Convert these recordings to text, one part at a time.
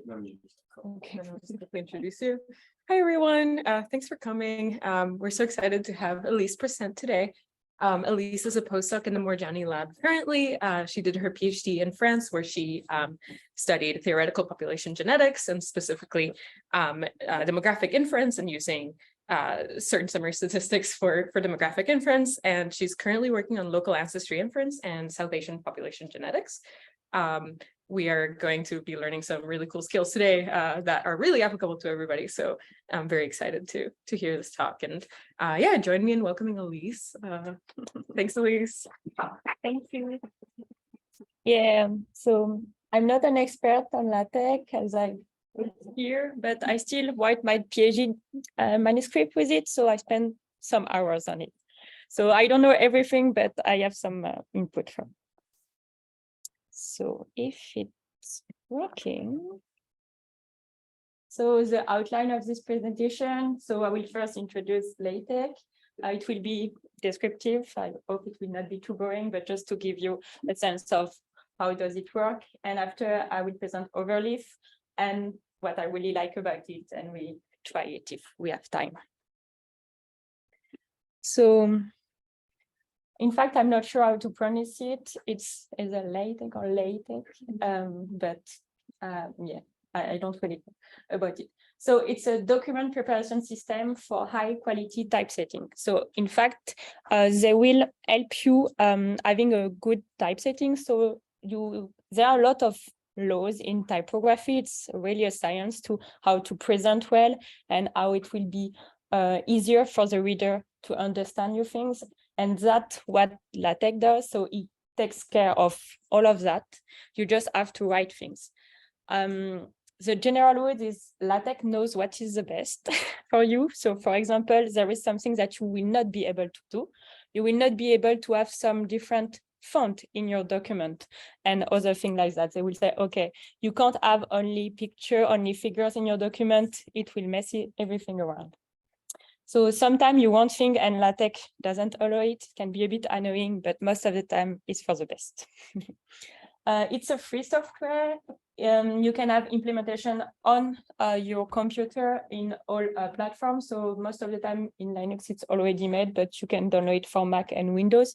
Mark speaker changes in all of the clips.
Speaker 1: Okay, I'll just quickly introduce you. Hi, everyone. Thanks for coming. We're so excited to have Elise present today. Elise is a postdoc in the Morjani lab currently. She did her PhD in France, where she studied theoretical population genetics and specifically demographic inference and using certain summary statistics for demographic inference. And she's currently working on local ancestry inference and South Asian population genetics. We are going to be learning some really cool skills today that are really applicable to everybody. So I'm very excited to hear this talk. And yeah, join me in welcoming Elise. Thanks, Elise.
Speaker 2: Thank you. Yeah, so I'm not an expert on LaTeX as I here, but I still write my PhD manuscript with it. So I spend some hours on it. So I don't know everything, but I have some input from. So if it's working. So the outline of this presentation. So I will first introduce LaTeX. It will be descriptive. I hope it will not be too boring, but just to give you a sense of how does it work. And after I will present Overleaf and what I really like about it. And we try it if we have time. So in fact, I'm not sure how to pronounce it. It's either LaTeX or LaTeX, but yeah, I don't really know about it. So it's a document preparation system for high quality typesetting. So in fact, they will help you having a good typesetting. So there are a lot of laws in typography. It's really a science to how to present well and how it will be easier for the reader to understand your things. And that's what LaTeX does. So it takes care of all of that. You just have to write things. The general rule is LaTeX knows what is the best for you. So for example, there is something that you will not be able to do. You will not be able to have some different font in your document and other things like that. They will say, okay, you can't have only picture, only figures in your document. It will mess everything around. So sometimes you want things and LaTeX doesn't allow it. It can be a bit annoying, but most of the time it's for the best. It's a free software. You can have implementation on your computer in all platforms. So most of the time in Linux, it's already made, but you can download it for Mac and Windows.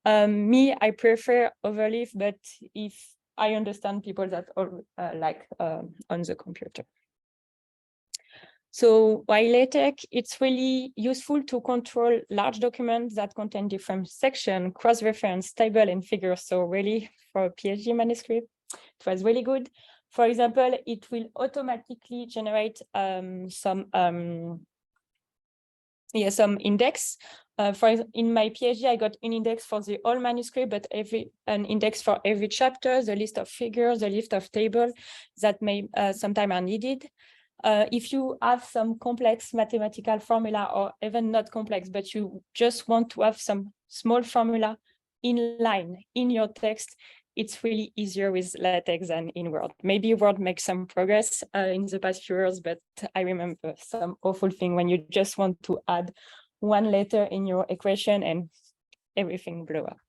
Speaker 2: Me, I prefer Overleaf, but if I understand people that like on the computer. So while LaTeX, it's really useful to control large documents that contain different sections, cross-reference, table, and figures. So really, for a PhD manuscript, it was really good. For example, it will automatically generate some index. In my PhD, I got an index for the whole manuscript, but an index for every chapter, the list of figures, the list of tables that may sometimes are needed. If you have some complex mathematical formula or even not complex, but you just want to have some small formula in line in your text, it's really easier with LaTeX than in Word. Maybe Word makes some progress in the past few years, but I remember some awful thing when you just want to add one letter in your equation and everything blow up.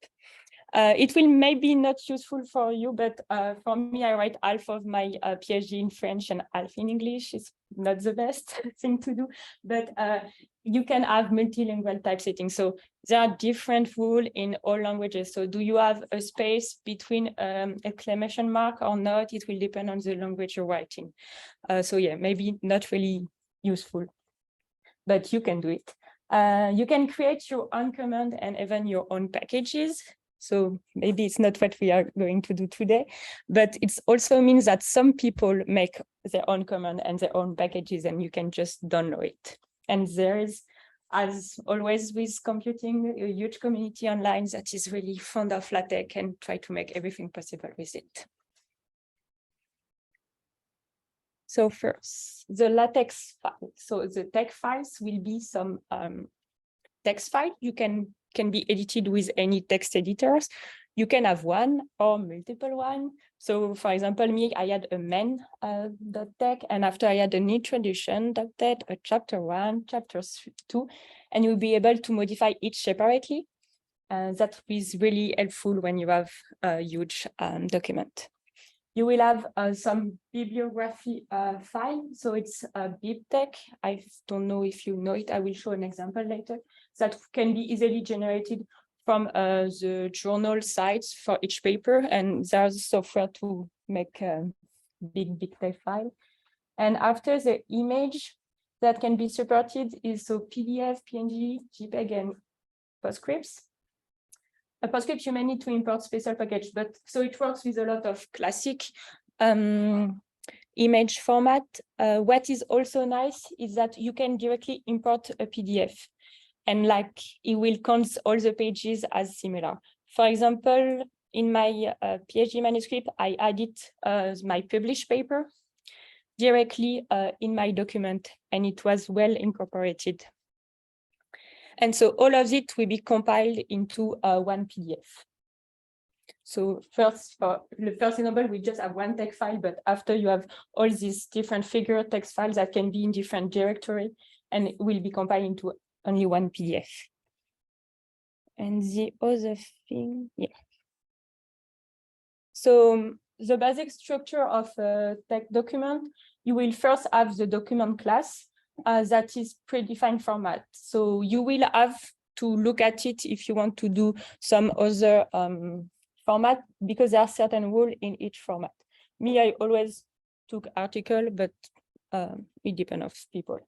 Speaker 2: It will maybe not useful for you, but for me, I write half of my PhD in French and half in English. It's not the best thing to do, but you can have multilingual typesetting. So there are different rules in all languages. So do you have a space between exclamation mark or not? It will depend on the language you're writing. So yeah, maybe not really useful, but you can do it. You can create your own command and even your own packages. So maybe it's not what we are going to do today, but it also means that some people make their own command and their own packages, and you can just download it. And there is, as always with computing, a huge community online that is really fond of LaTeX and try to make everything possible with it. So first, the LaTeX file. So the text files will be some text file. You can be edited with any text editors. You can have one or multiple one. So for example, me, I had a main.tex, and after I had an introduction.tex, a chapter 1, chapter 2, and you'll be able to modify each separately. That is really helpful when you have a huge document. You will have some bibliography file. So it's a BibTeX. I don't know if you know it. I will show an example later. That can be easily generated from the journal sites for each paper. And there's software to make a big BibTeX file. And after, the image that can be supported is so PDF, PNG, JPEG, and PostScripts. A PostScript, you may need to import special package, but so it works with a lot of classic image format. What is also nice is that you can directly import a PDF, and like it will count all the pages as similar. For example, in my PhD manuscript, I added my published paper directly in my document, and it was well incorporated. And so all of it will be compiled into one PDF. So first, for the first example, we just have one text file, but after you have all these different figure text files that can be in different directory, and it will be compiled into only one PDF. And the other thing, yeah. So the basic structure of a text document, you will first have the document class that is predefined format. So you will have to look at it if you want to do some other format, because there are certain rules in each format. Me, I always took article, but it depends on people.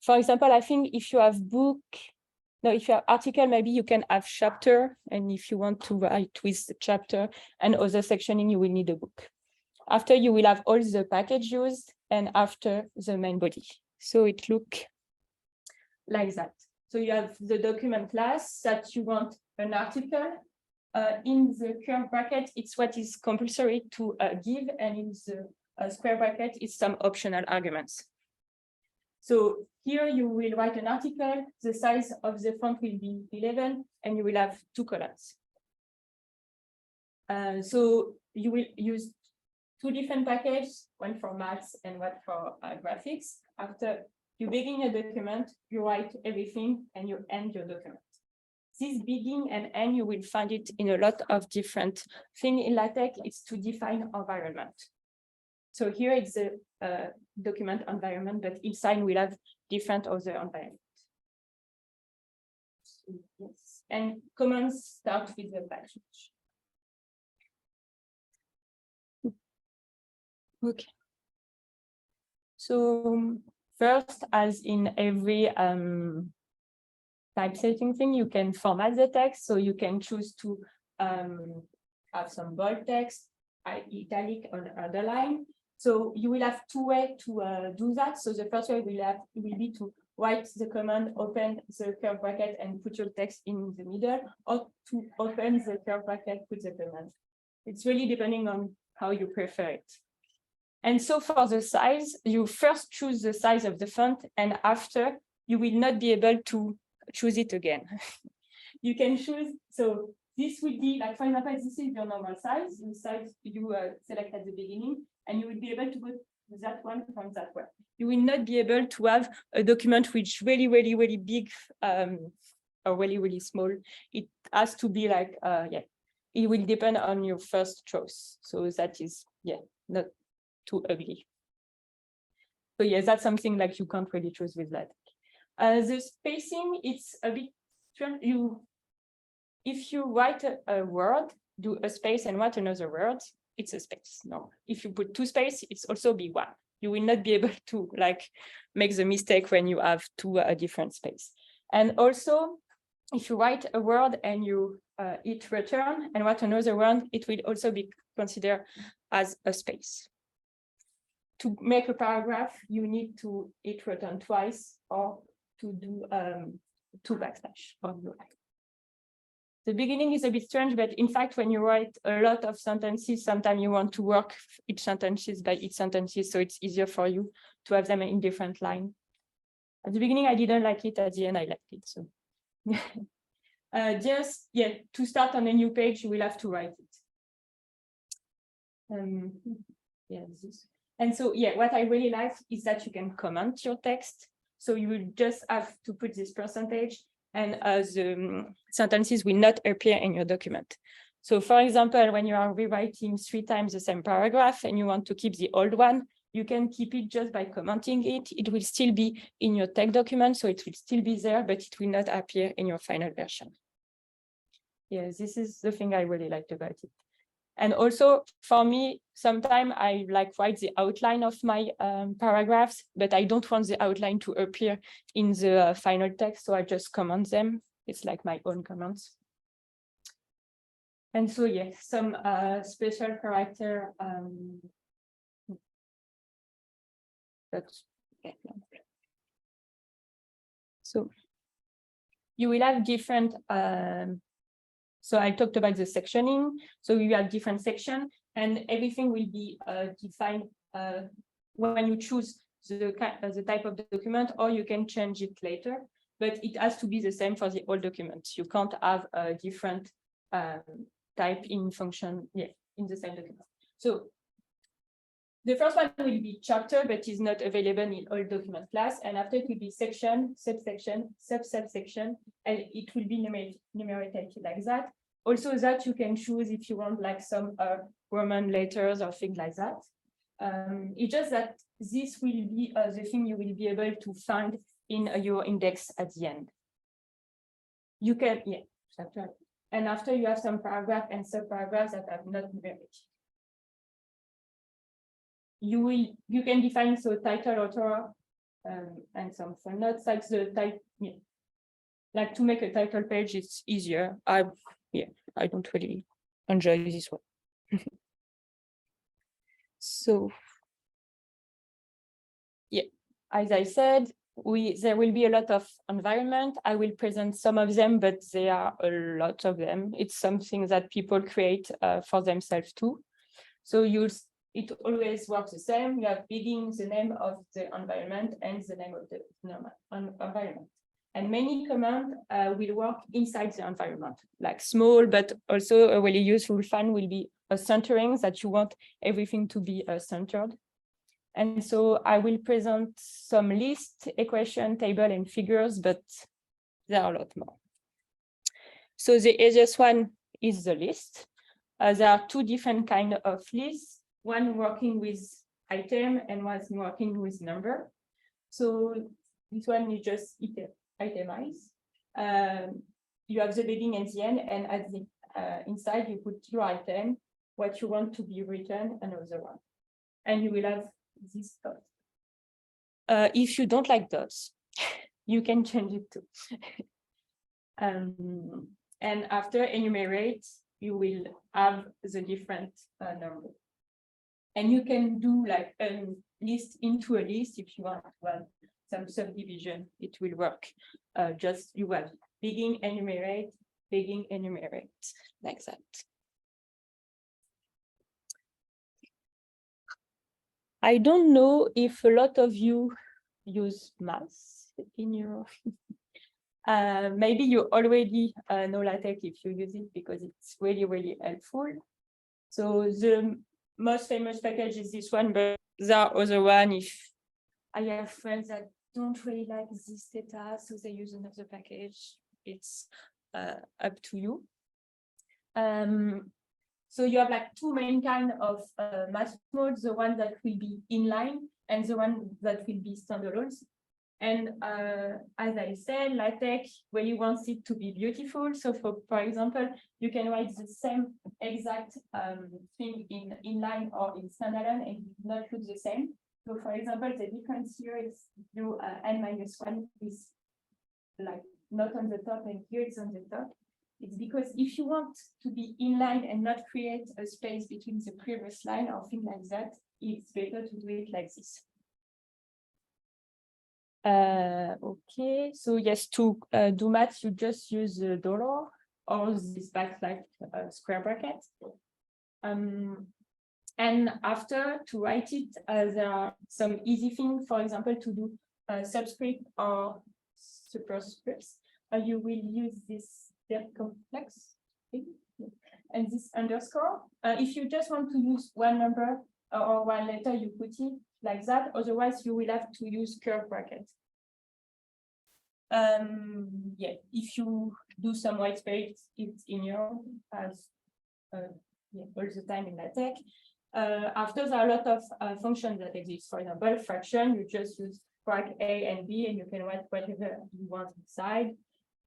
Speaker 2: For example, I think if you have book, no, if you have article, maybe you can have chapter. And if you want to write with the chapter and other sectioning, you will need a book. After, you will have all the package used, and after the main body. So it looks like that. So you have the document class that you want an article. In the curve bracket, it's what is compulsory to give, and in the square bracket, it's some optional arguments. So here you will write an article, the size of the font will be 11, and you will have 2 columns. So you will use 2 different packages, one for maths and one for graphics. After you begin a document, you write everything and you end your document. This begin and end, you will find it in a lot of different things in LaTeX. It's to define environment. So here it's a document environment, but inside we'll have different other environments. Yes. And commands start with the package. Okay. So first, as in every typesetting thing, you can format the text. So you can choose to have some bold text, italic, or underline. So you will have 2 ways to do that. So the first way will be to write the command, open the curve bracket, and put your text in the middle, or to open the curve bracket, put the command. It's really depending on how you prefer it. And so for the size, you first choose the size of the font, and after you will not be able to choose it again. You can choose, so this will be like, for example, this is your normal size, the size you select at the beginning, and you will be able to go that one from that one. You will not be able to have a document which really, really, really big or really, really small. It has to be like, yeah, it will depend on your first choice. So that is, yeah, not too ugly. So yeah, that's something like you can't really choose with that. The spacing, it's a bit strange. If you write a word, do a space and write another word, it's a space. No, if you put 2 spaces, it's also be 1. You will not be able to like make the mistake when you have 2 different space. And also, if you write a word and you hit return and write another word, it will also be considered as a space. To make a paragraph, you need to hit return twice or to do 2 backslash on your line. The beginning is a bit strange, but in fact, when you write a lot of sentences, sometimes you want to work each sentences by each sentences, so it's easier for you to have them in different lines. At the beginning, I didn't like it. At the end, I liked it. So just, yeah, to start on a new page, you will have to write it. Yeah, this. And so, yeah, what I really like is that you can comment your text. So you will just have to put this percentage, and the sentences will not appear in your document. So for example, when you are rewriting 3 times the same paragraph and you want to keep the old one, you can keep it just by commenting it. It will still be in your text document, so it will still be there, but it will not appear in your final version. Yeah, this is the thing I really liked about it. And also for me, sometimes I write the outline of my paragraphs, but I don't want the outline to appear in the final text, so I just comment them. It's like my own comments. And so, yeah, some special character. That's okay. So you will have different. So I talked about the sectioning. So you have different sections, and everything will be defined when you choose the type of document, or you can change it later. But it has to be the same for the whole document. You can't have a different type in function, yeah, in the same document. So the first one will be chapter, but is not available in all document class. And after it will be section, subsection, subsection, and it will be numerated like that. Also that you can choose if you want like some Roman letters or things like that. It's just that this will be the thing you will be able to find in your index at the end. You can, yeah, chapter. And after you have some paragraph and subparagraphs that are not numerated. You can define so title, author, and some notes like the type. Yeah. Like to make a title page, it's easier. I don't really enjoy this one. So yeah, as I said, there will be a lot of environment. I will present some of them, but there are a lot of them. It's something that people create for themselves too. So it always works the same. You have begin the name of the environment and the name of the environment. And many commands will work inside the environment, like small, but also a really useful fun will be a centering that you want everything to be centered. And so I will present some list, equation, table, and figures, but there are a lot more. So the easiest one is the list. There are 2 different kinds of lists, one working with item and one working with number. So this one is just itemize. You have the beginning and the end, and at the inside you put your item, what you want to be written, another one. And you will have this dot. If you don't like dots, you can change it too. And after enumerate, you will have the different number. And you can do like a list into a list if you want to have some subdivision, it will work. Just you have begin, enumerate, like that. I don't know if a lot of you use math in your maybe you already know LaTeX if you use it because it's really, really helpful. So the most famous package is this one, but there are other one. If I have friends that don't really like this data, so they use another package. It's up to you. So you have like 2 main kind of math modes, the one that will be inline and the one that will be standalone. And as I said, LaTeX really wants it to be beautiful. So for example, you can write the same exact thing in inline or in standalone and not look the same. So for example, the difference here is you n-1 is like not on the top and here it's on the top. It's because if you want to be inline and not create a space between the previous line or things like that, it's better to do it like this. Okay, so yes, to do math, you just use the dollar or this backslash square bracket. And after to write it, there are some easy things, for example, to do subscript or superscripts. You will use this complex thing and this underscore. If you just want to use one number or one letter, you put it like that. Otherwise, you will have to use curve brackets. Yeah, if you do some white space, it's in your all the time in LaTeX. After there are a lot of functions that exist. For example, fraction, you just use frac A and B, and you can write whatever you want inside.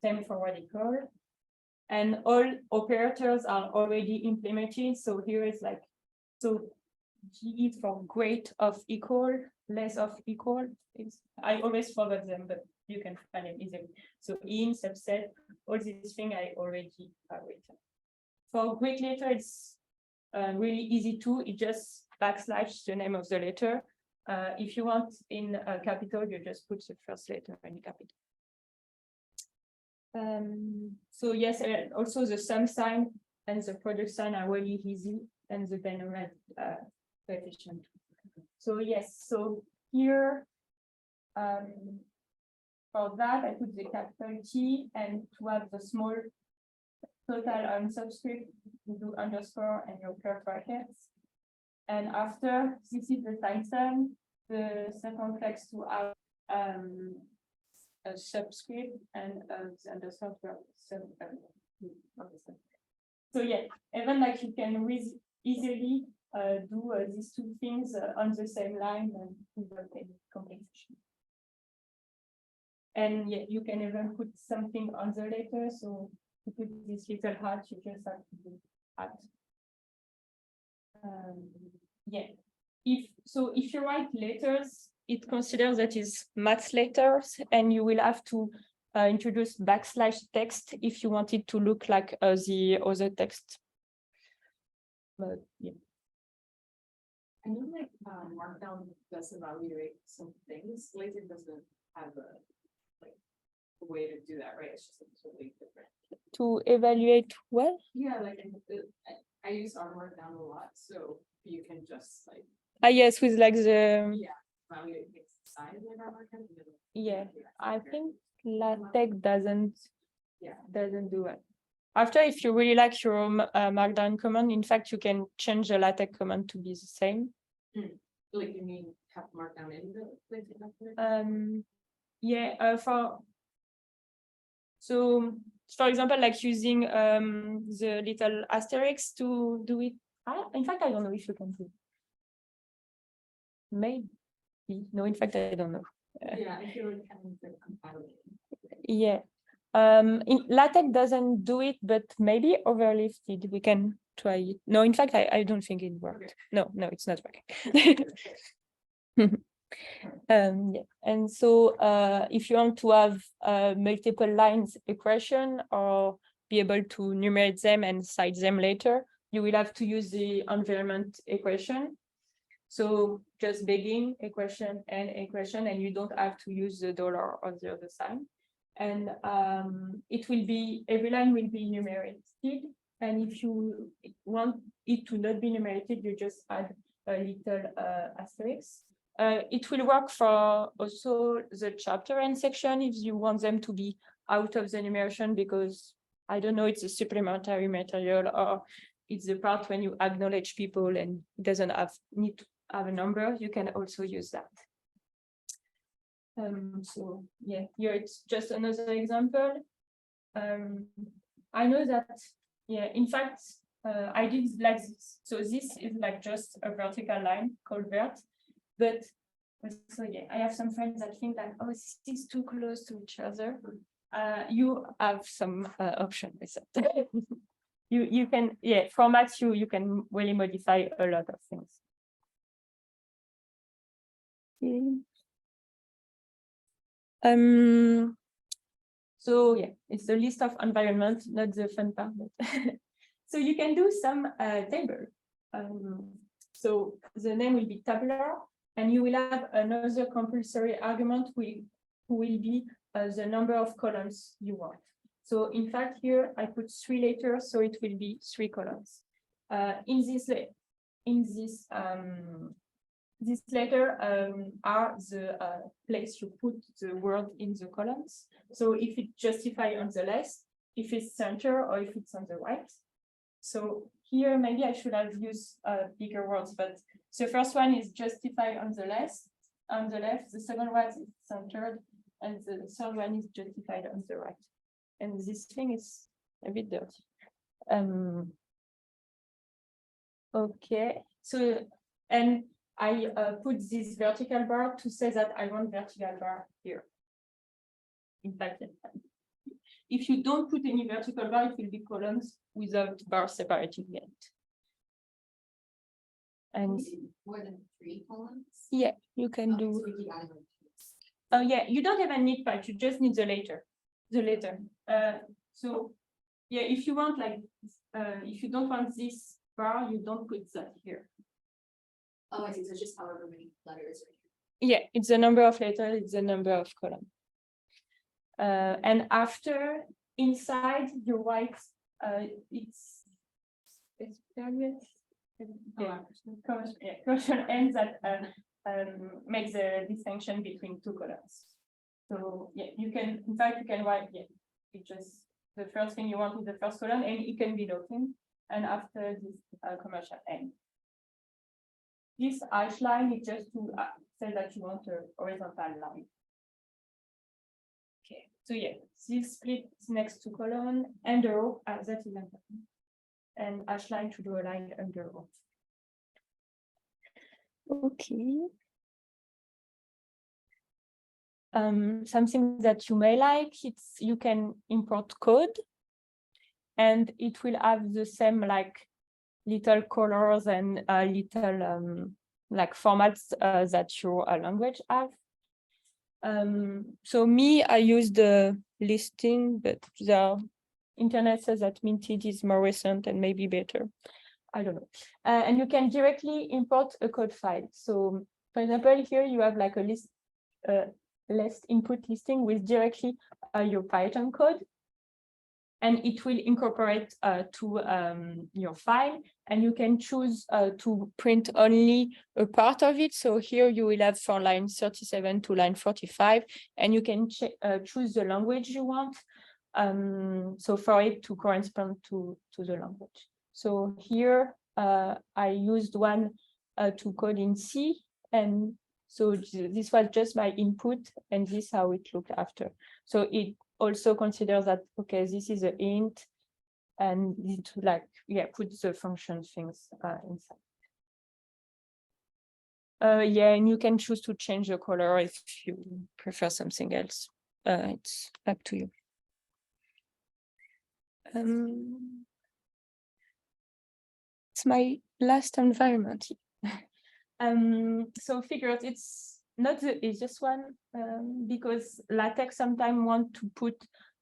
Speaker 2: Same for radical. And all operators are already implemented. So here is like, so G is for great of equal, less of equal. I always forget them, but you can find them easily. So in, subset, all these things I already have written. For Greek letter, it's really easy too. It just backslash the name of the letter. If you want in a capital, you just put the first letter in capital. So yes, also the sum sign and the product sign are really easy, and the binary coefficient. So yes, so here for that I put the capital T, and to have the small total on subscript, you do underscore and your curve brackets. And after this is the sign sum, the circumflex to have a subscript and the underscore sub. So yeah, even like you can easily do these two things on the same line and without any complication. And yeah, you can even put something on the letter. So to put this little hat, you just have to do hat. Yeah. If you write letters, it considers that is math letters, and you will have to introduce backslash text if you want it to look like the other text. But yeah.
Speaker 3: I know like Markdown does evaluate some things. LaTeX doesn't have a way to do that, right? It's just totally different.
Speaker 2: To evaluate what?
Speaker 3: Yeah, like I use our Markdown a lot, so you can just like.
Speaker 2: Yes, with like the.
Speaker 3: Yeah, evaluate the size of our Markdown.
Speaker 2: Yeah, I think LaTeX doesn't do it. After, if you really like your Markdown command, in fact, you can change the LaTeX command to be the same.
Speaker 3: Like you mean have Markdown in the LaTeX?
Speaker 2: Yeah, for example, like using the little asterisk to do it. In fact, I don't know if you can do it. Maybe. No, in fact, I don't know.
Speaker 3: Yeah, I feel like having the compatible.
Speaker 2: Yeah. In LaTeX doesn't do it, but maybe Overleaf did. We can try it. No, in fact, I don't think it worked. Okay. No, it's not working. Yeah. And so if you want to have multiple lines equation or be able to numerate them and cite them later, you will have to use the environment equation. So just begin equation, and you don't have to use the dollar on the other side. And it will be, every line will be enumerated. And if you want it to not be enumerated, you just add a little asterisk. It will work for also the chapter and section if you want them to be out of the enumeration, because I don't know, it's a supplementary material, or it's the part when you acknowledge people and it doesn't need to have a number. You can also use that. So yeah, here it's just another example. I know that, yeah, in fact, I did like this. So this is like just a vertical line called vert. But so yeah, I have some friends that think that, oh, this is too close to each other. You have some option with that. you can, yeah, format you can really modify a lot of things. So yeah, it's a list of environment, not the fun part. But so you can do some table. So the name will be tabular, and you will have another compulsory argument who will be the number of columns you want. So in fact, here I put 3 letters, so it will be 3 columns. This letter are the place you put the word in the columns. So if it's justified on the left, if it's center, or if it's on the right. So here, maybe I should have used bigger words, but the first one is justified on the left. The second one is centered, and the third one is justified on the right. And this thing is a bit dirty. Okay, so, and I put this vertical bar to say that I want vertical bar here. In fact, if you don't put any vertical bar, it will be columns without bar separating it. And
Speaker 3: More than 3 columns?
Speaker 2: yeah, you can
Speaker 3: Okay,
Speaker 2: do.
Speaker 3: so we keep adding more columns.
Speaker 2: Oh yeah, you don't even need part, you just need the letter. So yeah, if you want like, if you don't want this bar, you don't put that here.
Speaker 3: Oh, I see, so it's just however many letters are
Speaker 2: Yeah, it's the number of letters, it's the number of columns. And after inside you write, it's various. Yeah, caution ends that makes the distinction between 2 columns. So yeah, you can, in fact, you can write, yeah, it just, the first thing you want is the first column, and it can be nothing. And after this commercial end. This hash line is just to say that you want a horizontal line. Okay, so yeah, this split next to column and the row, that is important. And hash line to draw a line under row. Okay. Something that you may like, it's you can import code and it will have the same like little colors and little like formats that your language have. So me, I use the listing, but the internet says that Minted is more recent and maybe better. I don't know. And you can directly import a code file. So for example, here you have like a list input listing with directly your Python code. And it will incorporate to your file, and you can choose to print only a part of it. So here you will have from line 37 to line 45, and you can choose the language you want. So for it to correspond to the language. So here I used one to code in C, and so this was just my input, and this is how it looked after. So it also considers that, okay, this is an int, and it like, yeah, put the function things inside. Yeah, and you can choose to change the color if you prefer something else. It's up to you. It's my last environment. So figures, it's not the easiest one because LaTeX sometimes want to put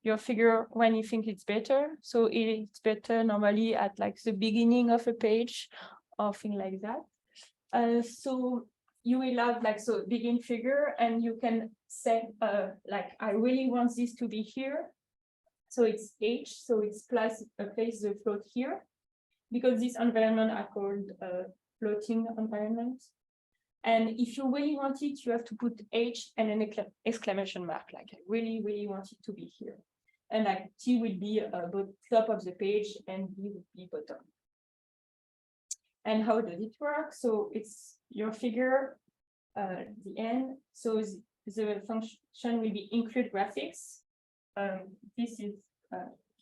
Speaker 2: your figure when you think it's better. So it's better normally at like the beginning of a page or thing like that. So you will have like, so begin figure, and you can say like, I really want this to be here. So it's H, so it's place the float here, because this environment are called floating environment. And if you really want it, you have to put H and an exclamation mark, like I really, really want it to be here. And like T will be top of the page and B would be bottom. And how does it work? So it's your figure, the end. So the function will be include graphics. This is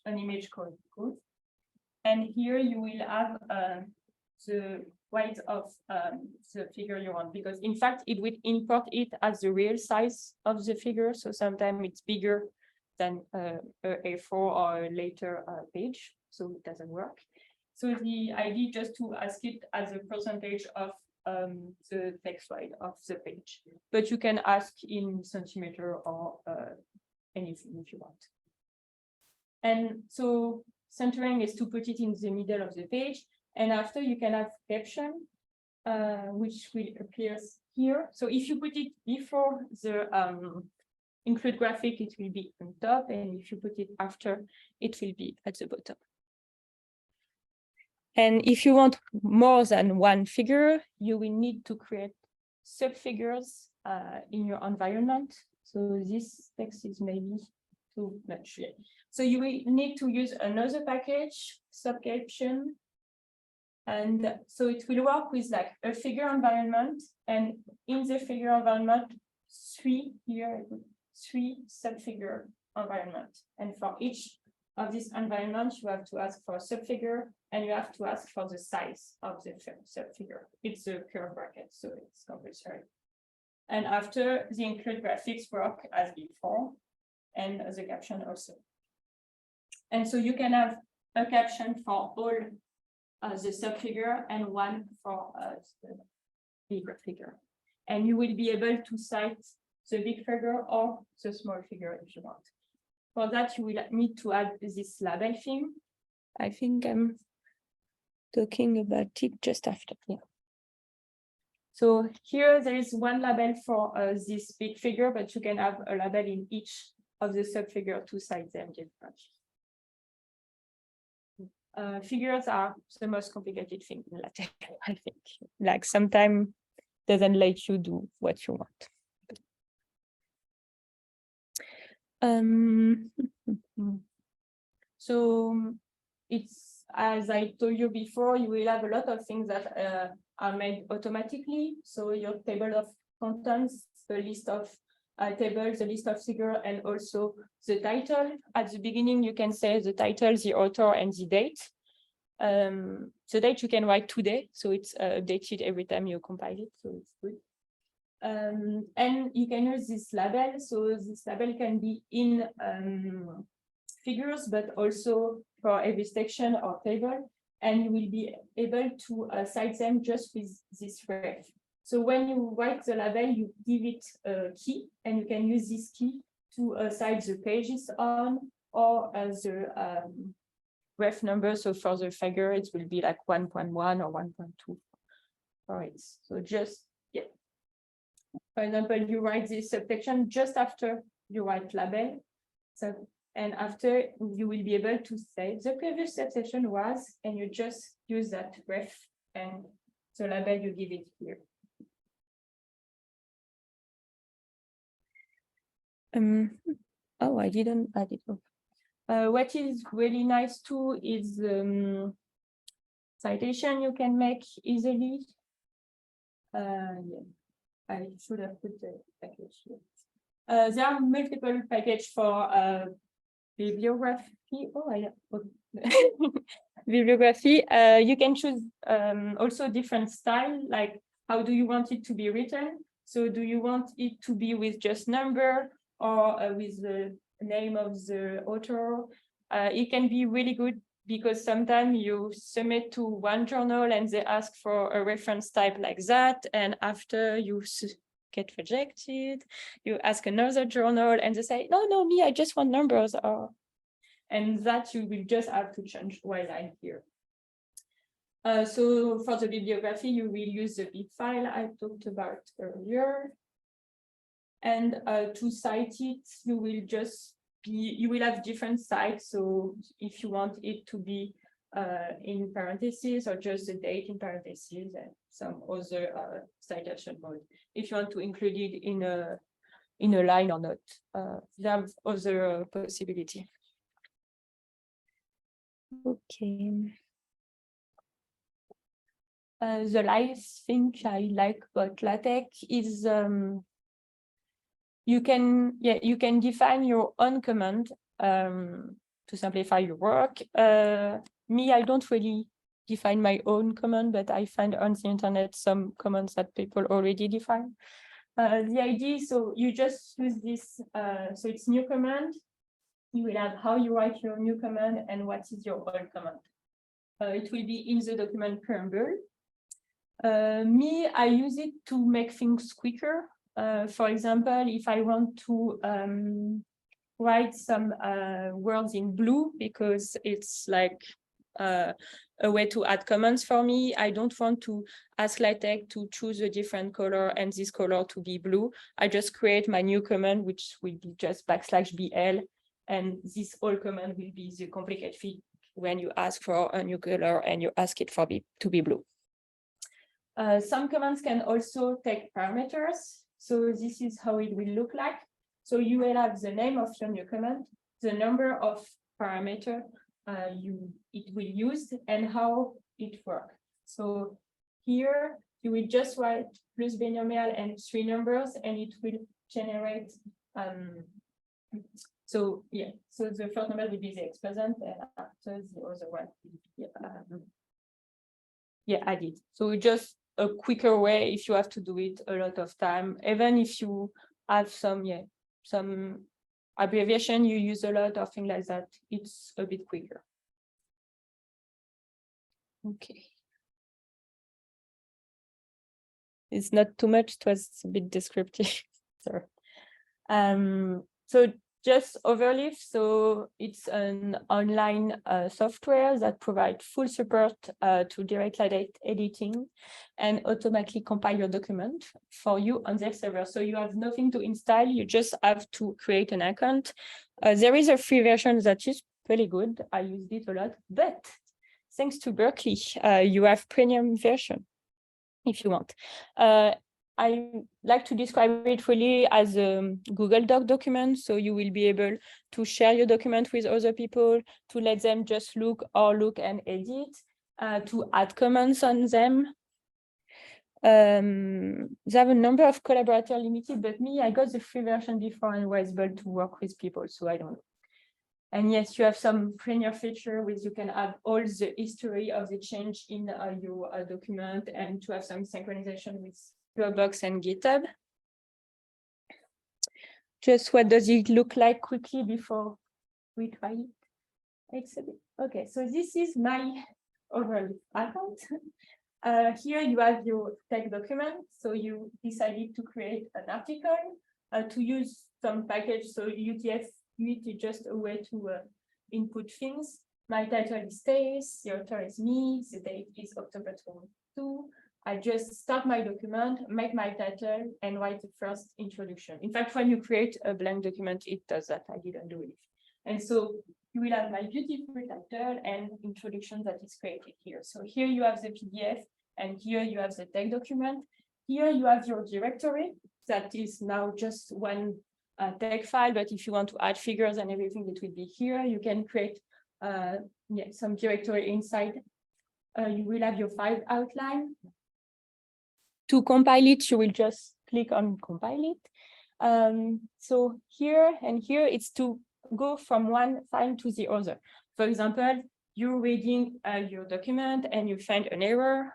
Speaker 2: an image called code. And here you will have the weight of the figure you want, because in fact it will import it as the real size of the figure. So sometimes it's bigger than a A4 or a later page, so it doesn't work. So the idea just to ask it as a percentage of the text weight of the page, but you can ask in centimeter or anything if you want. And so centering is to put it in the middle of the page, and after you can have caption, which will appear here. So if you put it before the include graphic, it will be on top, and if you put it after, it will be at the bottom. And if you want more than one figure, you will need to create subfigures in your environment. So this text is maybe too much. So you will need to use another package, subcaption. And so it will work with like a figure environment, and in the figure environment, three subfigure environment. And for each of this environment, you have to ask for a subfigure, and you have to ask for the size of the subfigure. It's a curve bracket, so it's compulsory. And after, the include graphics work as before, and the caption also. And so you can have a caption for all the subfigure and one for the bigger figure. And you will be able to cite the big figure or the small figure if you want. For that, you will need to add this label thing. I think I'm talking about it just after. Yeah. So here there is one label for this big figure, but you can have a label in each of the subfigure to cite them differently. Figures are the most complicated thing in LaTeX, I think. Like sometimes doesn't let you do what you want. So it's, as I told you before, you will have a lot of things that are made automatically. So your table of contents, the list of tables, the list of figures, and also the title. At the beginning, you can say the title, the author, and the date. The date you can write today, so it's updated every time you compile it, so it's good. And you can use this label. So this label can be in figures, but also for every section or table. And you will be able to cite them just with this ref. So when you write the label, you give it a key, and you can use this key to cite the pages on, or the ref number. So for the figure, it will be like 1.1 or 1.2. All right, so just, yeah. For example, you write this subsection just after you write label. So, and after you will be able to say the previous subsection was, and you just use that ref and the label you give it here. Oh, I didn't add it up. What is really nice too is citation you can make easily. Yeah. I should have put the package here. There are multiple packages for bibliography. Oh, I bibliography. You can choose also different style, like how do you want it to be written? So do you want it to be with just number or with the name of the author? It can be really good because sometimes you submit to one journal and they ask for a reference type like that. And after you get rejected, you ask another journal and they say, no, me, I just want numbers. And that you will just have to change while I'm here. So for the bibliography, you will use the bib file I talked about earlier. And to cite it, you will have different sites. So if you want it to be in parentheses or just the date in parentheses and some other citation mode. If you want to include it in a line or not, there are other possibility. Okay. The last thing I like about LaTeX is you can define your own command to simplify your work. Me, I don't really define my own command, but I find on the internet some commands that people already define. The idea, so you just use this, so it's new command. You will have how you write your new command and what is your old command. It will be in the document preamble. Me, I use it to make things quicker. For example, if I want to write some words in blue because it's like a way to add comments for me. I don't want to ask LaTeX to choose a different color and this color to be blue. I just create my new command, which will be just \BL, and this old command will be the complicated thing when you ask for a new color and you ask it for to be blue. Some commands can also take parameters. So this is how it will look like. So you will have the name of your new command, the number of parameter it will use, and how it works. So here you will just write plus binomial and 3 numbers, and it will generate So yeah, so the first number will be the X present, and after the other one, yeah, added. So just a quicker way if you have to do it a lot of time, even if you have some abbreviation you use a lot or things like that, it's a bit quicker. Okay. It's not too much, it was a bit descriptive. Sorry. So just Overleaf, so it's an online software that provides full support to direct LaTeX editing and automatically compile your document for you on their server. So you have nothing to install, you just have to create an account. There is a free version that is pretty good. I used it a lot, but thanks to Berkeley, you have premium version if you want. I like to describe it really as a Google Doc document. So you will be able to share your document with other people, to let them just look and edit, to add comments on them. They have a number of collaborators limited, but me, I got the free version before and was able to work with people, so I don't know. And yes, you have some premier feature which you can add all the history of the change in your document, and to have some synchronization with Dropbox and GitHub. Just what does it look like quickly before we try it? It's a bit, okay, so this is my Overleaf account. Here you have your text document. So you decided to create an article to use some package. So UTF is just a way to input things. My title is Stace, the author is me, the date is October 22. I just start my document, make my title, and write the first introduction. In fact, when you create a blank document, it does that. I didn't do it. And so you will have my beautiful title and introduction that is created here. So here you have the PDF, and here you have the text document. Here you have your directory that is now just one text file, but if you want to add figures and everything, it will be here. You can create some directory inside. You will have your file outline. To compile it, you will just click on compile it. So here and here, it's to go from one file to the other. For example, you're reading your document and you find an error.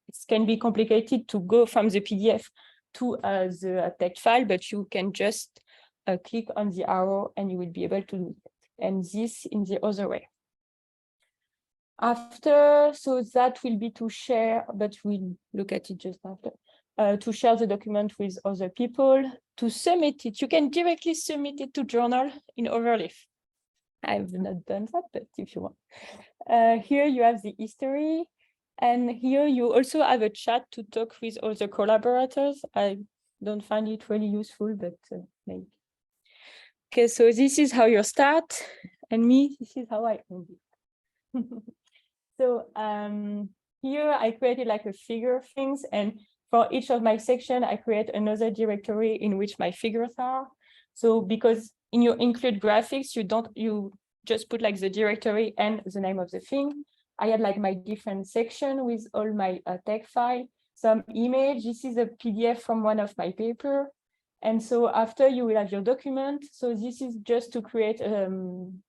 Speaker 2: It can be complicated to go from the PDF to the text file, but you can just click on the arrow and you will be able to do it. And this in the other way. After, so that will be to share, but we'll look at it just after. To share the document with other people, to submit it. You can directly submit it to journal in Overleaf. I've not done that, but if you want. Here you have the history. And here you also have a chat to talk with other collaborators. I don't find it really useful, but maybe. Okay, so this is how you start. And me, this is how I end it. So here I created like a figure of things, and for each of my section, I create another directory in which my figures are. So because in your include graphics, you just put like the directory and the name of the thing. I had like my different section with all my text file, some image. This is a PDF from one of my paper. And so after you will have your document. So this is just to create an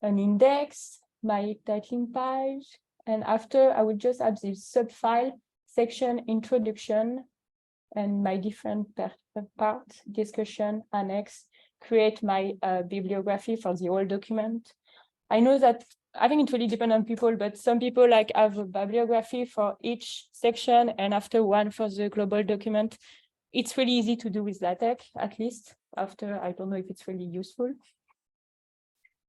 Speaker 2: index, my titling page, and after I will just add this subfile section introduction and my different parts, discussion, annex, create my bibliography for the whole document. I know that I think it really depends on people, but some people like have a bibliography for each section and after one for the global document. It's really easy to do with LaTeX, at least. After, I don't know if it's really useful.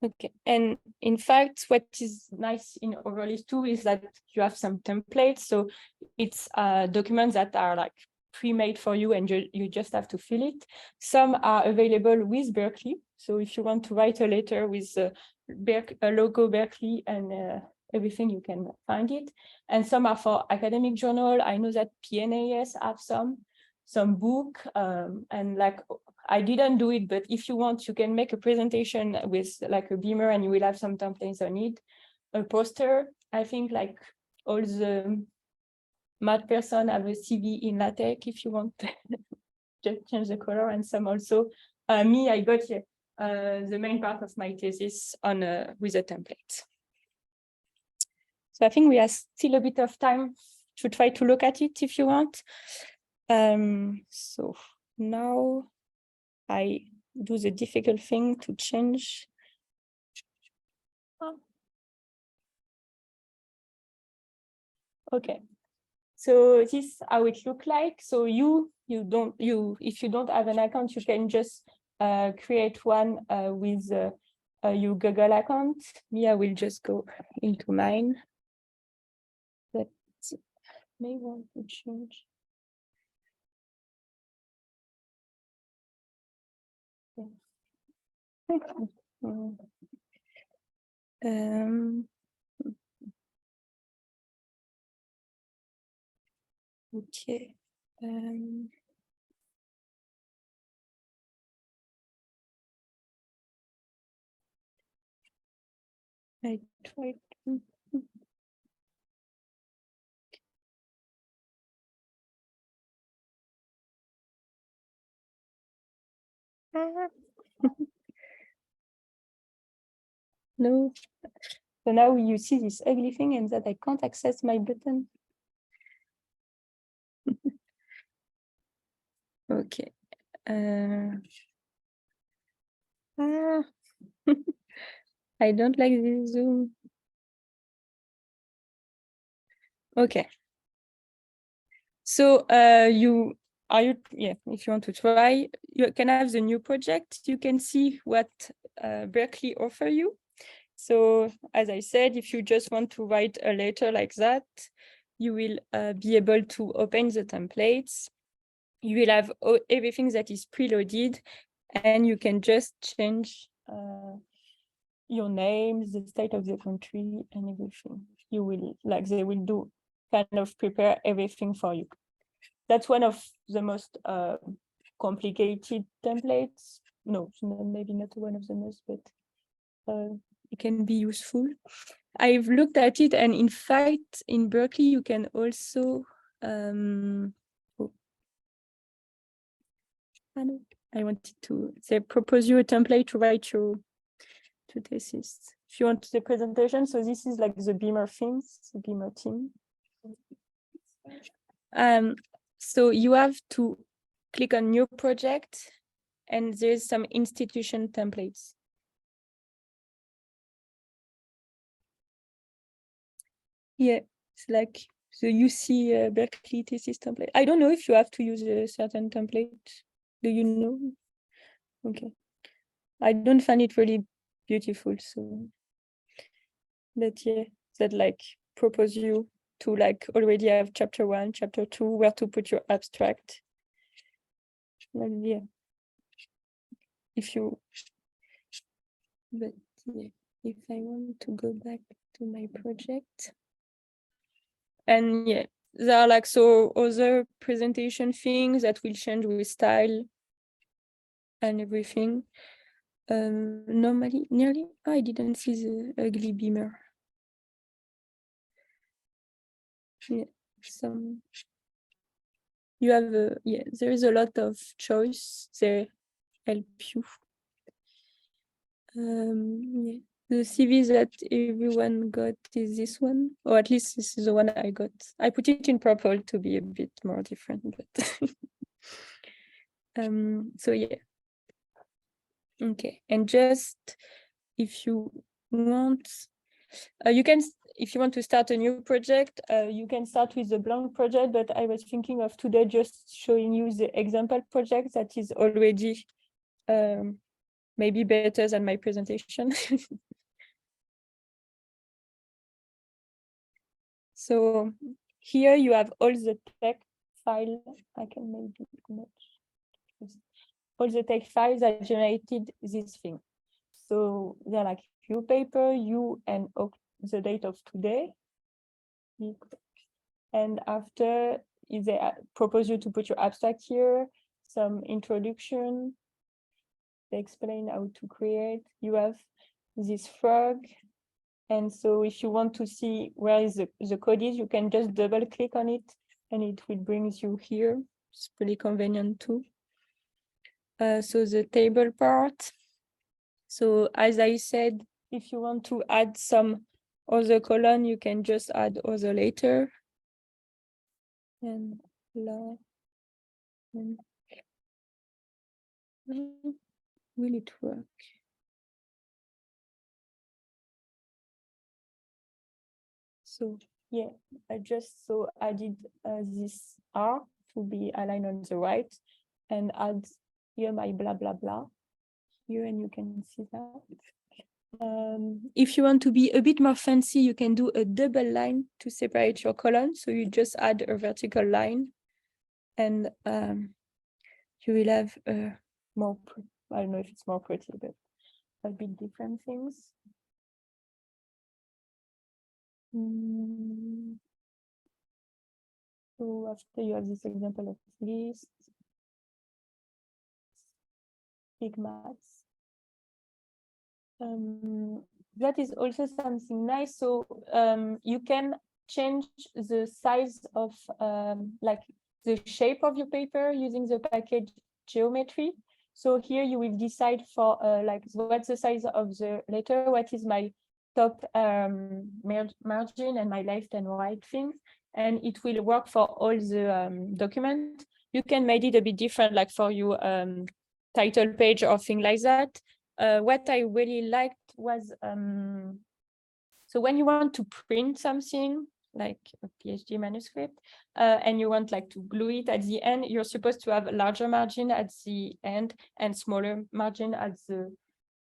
Speaker 2: Okay, and in fact, what is nice in Overleaf too is that you have some templates. So it's documents that are like pre-made for you and you just have to fill it. Some are available with Berkeley. So if you want to write a letter with a logo Berkeley and everything, you can find it. And some are for academic journal. I know that PNAS have some book and like, I didn't do it, but if you want, you can make a presentation with like a beamer and you will have some templates on it. A poster, I think like all the math person have a CV in LaTeX if you want. Just change the color, and some also. Me, I got the main part of my thesis on with a template. So I think we have still a bit of time to try to look at it if you want. So now I do the difficult thing to change. Okay, so this is how it looks like. So if you don't have an account, you can just create one with your Google account. Me, I will just go into mine. But may want to change. Okay. I tried. No. So now you see this ugly thing and that I can't access my button. Okay. I don't like this Zoom. Okay. So if you want to try, you can have the new project. You can see what Berkeley offer you. So as I said, if you just want to write a letter like that, you will be able to open the templates. You will have everything that is preloaded, and you can just change your name, the state of the country, and everything. You will, like, they will do kind of prepare everything for you. That's one of the most complicated templates. No, maybe not one of the most, but it can be useful. I've looked at it, and in fact, in Berkeley, you can also I wanted to say propose you a template to write your thesis. If you want the presentation, so this is like the Beamer themes, the Beamer team. So you have to click on new project, and there's some institution templates. Yeah, it's like the UC Berkeley thesis template. I don't know if you have to use a certain template. Do you know? Okay. I don't find it really beautiful, so. But yeah, that like propose you to like already have chapter 1, chapter 2, where to put your abstract. And yeah. If you, but yeah, if I want to go back to my project. And yeah, there are like so other presentation things that will change with style and everything. Normally, I didn't see the ugly Beamer. Yeah, some. You have there is a lot of choice. They help you. Yeah. The CV that everyone got is this one, or at least this is the one I got. I put it in purple to be a bit more different, but so yeah. Okay, and just if you want, you can, if you want to start a new project, you can start with a blank project, but I was thinking of today just showing you the example project that is already maybe better than my presentation. So here you have all the text file. I can maybe match. All the text files that generated this thing. So they're like your paper, you and the date of today. And after they propose you to put your abstract here, some introduction. They explain how to create. You have this frog. And so if you want to see where is the code is, you can just double click on it and it will bring you here. It's pretty convenient too. So the table part, So as I said, if you want to add some other column, you can just add other later. And la. And will it work? So yeah, I just added this R to be aligned on the right and add here my blah, blah, blah here, and you can see that. If you want to be a bit more fancy, you can do a double line to separate your column. So you just add a vertical line and you will have more, I don't know if it's more pretty, but a bit different things. So after you have this example of list, big maths. That is also something nice. So you can change the size of like the shape of your paper using the package geometry. So here you will decide for like what's the size of the letter, what is my top margin and my left and right things, and it will work for all the document. You can make it a bit different, like for your title page or thing like that. What I really liked was, so when you want to print something like a PhD manuscript, and you want like to glue it at the end, you're supposed to have a larger margin at the end and smaller margin at the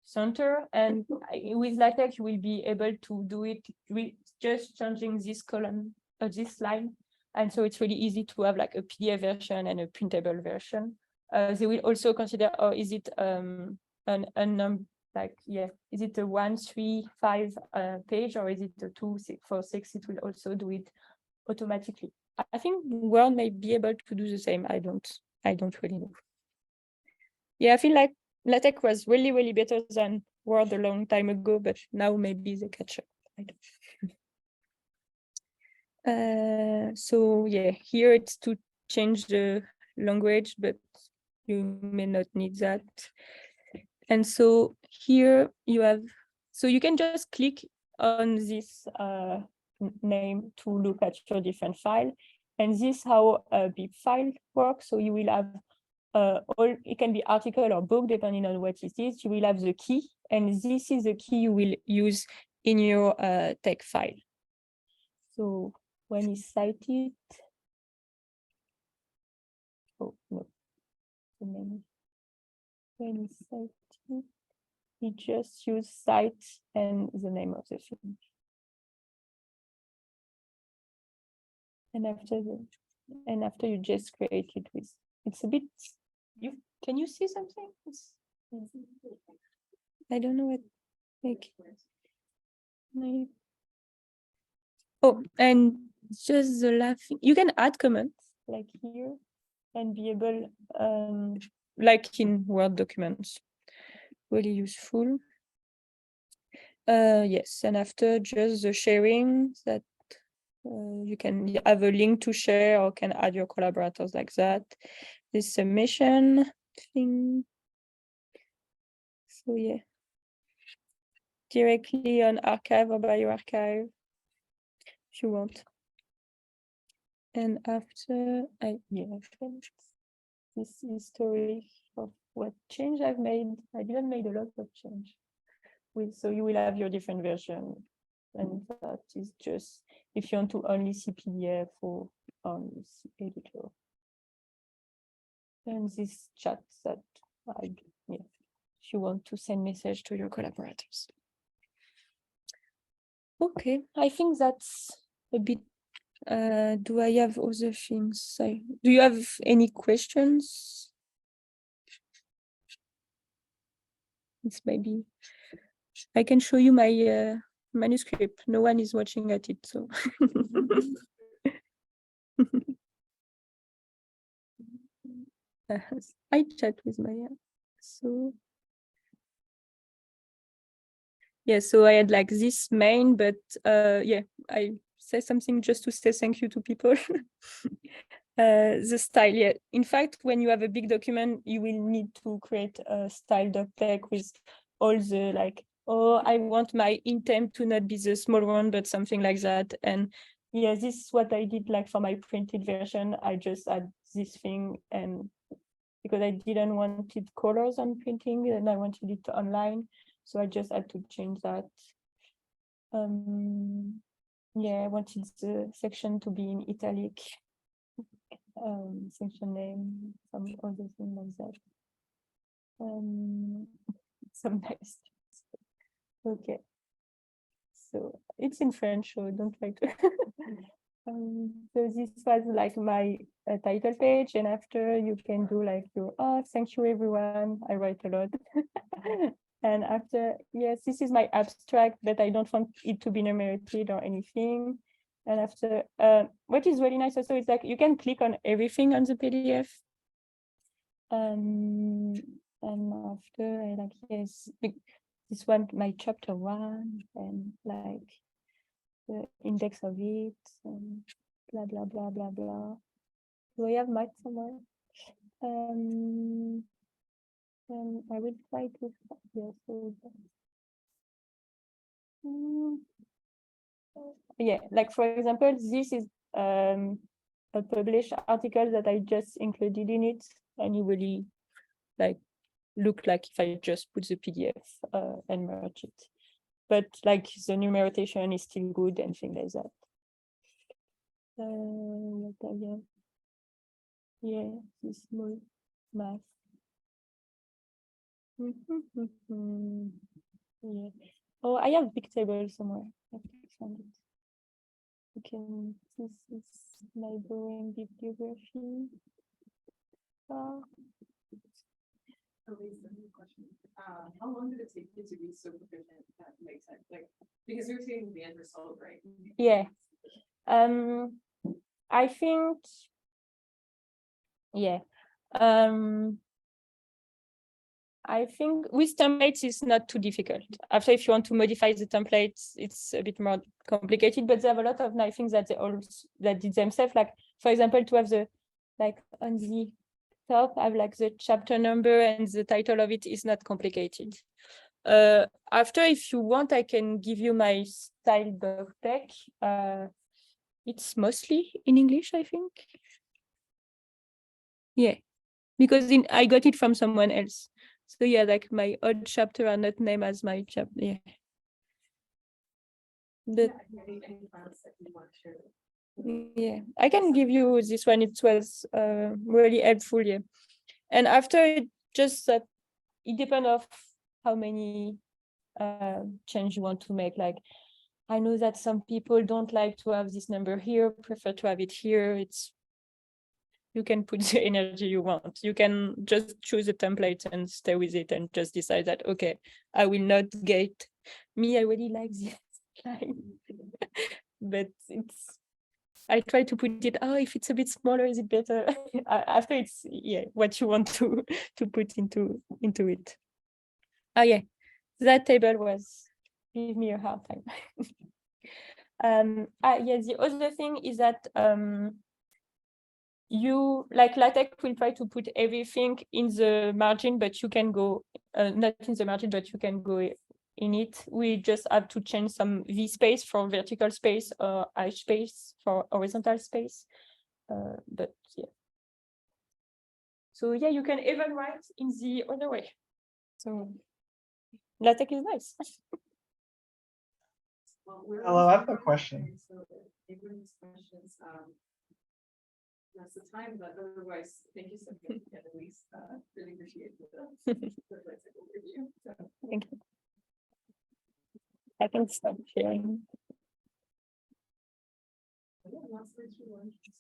Speaker 2: center. And with LaTeX, you will be able to do it with just changing this column, this line. And so it's really easy to have like a PDF version and a printable version. They will also consider, or is it like, yeah, is it a 1, 3, 5 page, or is it a 2, 6, 4, 6? It will also do it automatically. I think Word may be able to do the same. I don't really know. Yeah, I feel like LaTeX was really, really better than Word a long time ago, but now maybe they catch up. I don't. So yeah, here it's to change the language, but you may not need that. And so here you have, so you can just click on this name to look at your different file. And this is how a big file works. So you will have all, it can be article or book, depending on what it is. You will have the key, and this is the key you will use in your text file. So when you cite it, oh no, when you cite it, we just use cite and the name of the film. And after you just create it with, it's a bit, can you see something? I don't know what, like, oh, and just the laughing, you can add comments like here and be able, like in Word documents, really useful. Yes, and after just the sharing, that you can have a link to share or can add your collaborators like that. This submission thing. So yeah, directly on archive or bioarchive if you want. And after I finished this history of what change I've made. I didn't make a lot of change. So you will have your different version, and that is just if you want to only see PDF or only see editor. And this chat that if you want to send message to your collaborators. Okay, I think that's a bit. Do I have other things? Do you have any questions? It's maybe I can show you my manuscript. No one is watching at it, so. I chat with Maya. So yeah, so I had like this main, but yeah, I say something just to say thank you to people. The style, yeah. In fact, when you have a big document, you will need to create a style doc with all the like, oh, I want my intent to not be the small one, but something like that. And yeah, this is what I did like for my printed version. I just add this thing, and because I didn't want it colors on printing and I wanted it online. So I just had to change that. Yeah, I wanted the section to be in italic. Section name, some other thing like that. Some nice. Okay. So it's in French, so don't try to. So this was like my title page, and after you can do like your, oh, thank you everyone. I write a lot. And after, yes, this is my abstract, but I don't want it to be numerated or anything. And after, what is really nice also is like you can click on everything on the PDF. And after I like, yes, this one, my chapter 1, and like the index of it, and blah, blah, blah, blah, blah. Do I have math somewhere? And I will try to, yes, yeah, like for example, this is a published article that I just included in it, and you really like look like if I just put the PDF and merge it. But like the numeration is still good and things like that. Yeah, this small math. Yeah. Oh, I have big table somewhere. I have to find it. Okay, this is my drawing bibliography.
Speaker 3: Elise, I have a question. How long did it take you to be so proficient at LaTeX? Like, because you're saying the end result, right?
Speaker 2: Yeah. I think, yeah. I think with templates it's not too difficult. After, if you want to modify the templates, it's a bit more complicated, but they have a lot of nice things that they all that did themselves. Like, for example, to have the, like on the top, I have like the chapter number and the title of it is not complicated. After, if you want, I can give you my style doc deck. It's mostly in English, I think. Yeah, because I got it from someone else. So yeah, like my odd chapter are not named as my chapter. Yeah. Yeah, I can give you this one. It was really helpful. Yeah, and after just that, it depends of how many change you want to make. Like, I know that some people don't like to have this number here, prefer to have it here. You can put the energy you want. You can just choose a template and stay with it and just decide that, okay, I will not get me. I really like this line, but I try to put it, oh, if it's a bit smaller, is it better? After it's, yeah, what you want to put into it. Oh yeah, that table was, give me a hard time. Yeah, the other thing is that you, like LaTeX will try to put everything in the margin, but you can go, not in the margin, but you can go in it. We just have to change some V space for vertical space or I space for horizontal space. But yeah. So yeah, you can even write in the other way. So LaTeX is nice.
Speaker 3: Well,
Speaker 4: Hello, I have a question.
Speaker 3: So everyone's questions, that's the time, but otherwise, thank you so much, Elise. Really appreciate the overview. So.
Speaker 2: Thank you. I can stop sharing.
Speaker 3: Yeah, last place for lunch.